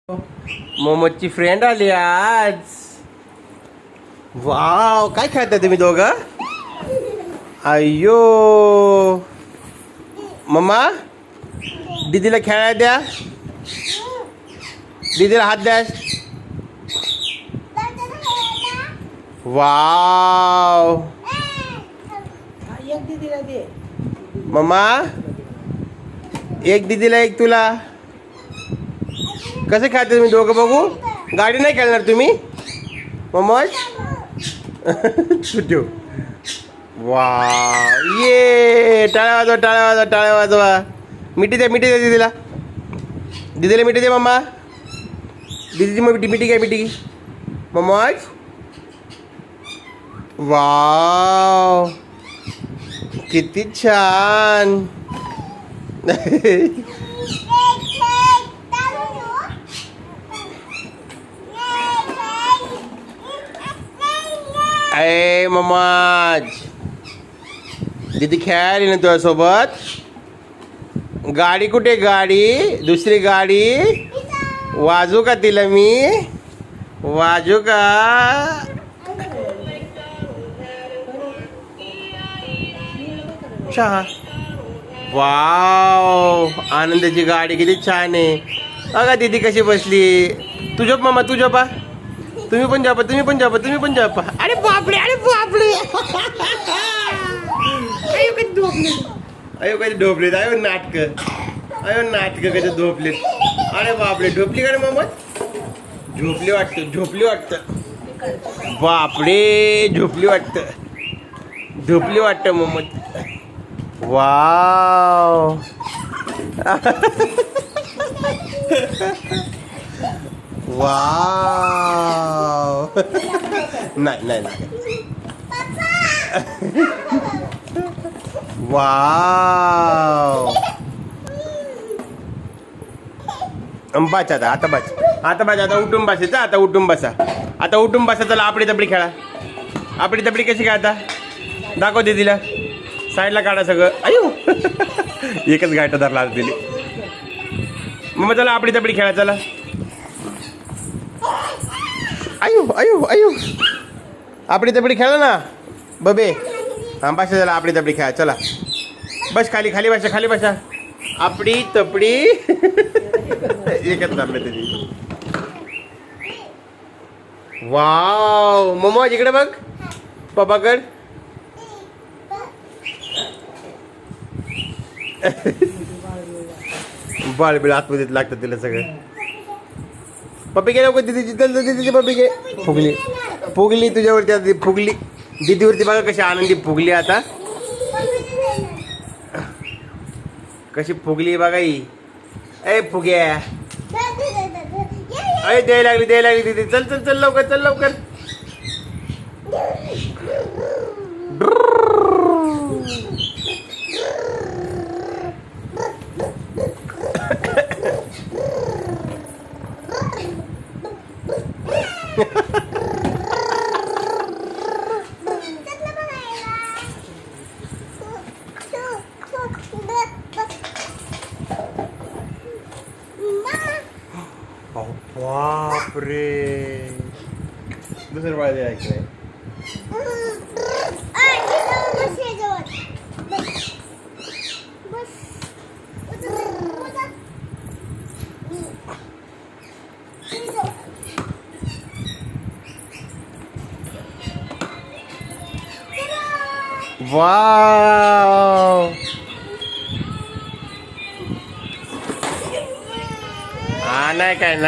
मोमोजची friend आली आज. Wow, काय खेळताय तुम्ही दोघं? अय्यो मम्मा, दीदीला खेळायला द्या. दीदीला हात द्या. वाव, एक दीदीला दे. मम्मा एक दीदीला एक तुला. कसं खेळता तुम्ही दोघं बघू? गाडी नाही खेळणार तुम्ही मोमोज? ठेव. वा, ये, टाळ्या वाजवा, टाळ्या वाजवा, टाळ्या वाजवा. मिठी द्या, मिठी द्या दीदीला. दीदीला मिठी दे मम्मा. दीदीची मिठी, मिठी घ्या, मिठी मोमोज. वाव, किती छान. अरे मम्माज, दीदी खेळाली ना तुझ्यासोबत. गाडी कुठे? गाडी, दुसरी गाडी वाजू का तिला मी? वाजू का? चहा. वाव, आनंदाची गाडी किती छान आहे. अगं दीदी कशी बसली. तू झोप मम्मा, तू झोपा. तुम्ही पण झोपा, तुम्ही पण झोपा, तुम्ही पण झोपा. अरे बापरे, अरे बापरे. अयो कधी झोपले, अयो कधी झोपलेत. अयो नाटक, अयो नाटक कधी झोपलेत. अरे बापरे, झोपली का रे मम्मा? झोपली वाटतं, झोपली वाटतं. बापरे, झोपली वाटतं, झोपली वाटतं मम्मा. वाव. वाव. नाही नाही नाही. वाव. बाच आता, आता बाच, आता बाच. आता उठून बसायचं. आता उठून बसा, आता उठून बसा. चला आपली तबडी खेळा. आपली तबडी कशी खेळता दाखव दीदीला. साईडला काढा सगळं. अयो, एकच गाठ धरला दिली. मग चला आपली तबडी खेळा. चला. अयो अयो अयो, आपली तबडी खेळा ना बबे. हां बसा, चला आपली तबडी खेळा. चला बस खाली, खाली बसा, खाली बसा. आपली तबडी एकच धरले तरी. वाव, मोमोज इकडे बघ, पप्पाकड. बाळबीळ आतमध्ये लागतं तिला सगळं. पप्पी गेल्या दीदीची पप्पी गे. फुगली, फुगली तुझ्यावरती आता. फुगली दीदीवरती बघा कशी आनंदी फुगली आता. कशी फुगली बघा ही. ए फुग्या, अरे द्यायला लागली, द्यायला लागली दीदी. चल चल चल लवकर, चल लवकर. बापरे, दुसरं बाळ द्यायचं नाही. वाव, हा नाही काय नाही.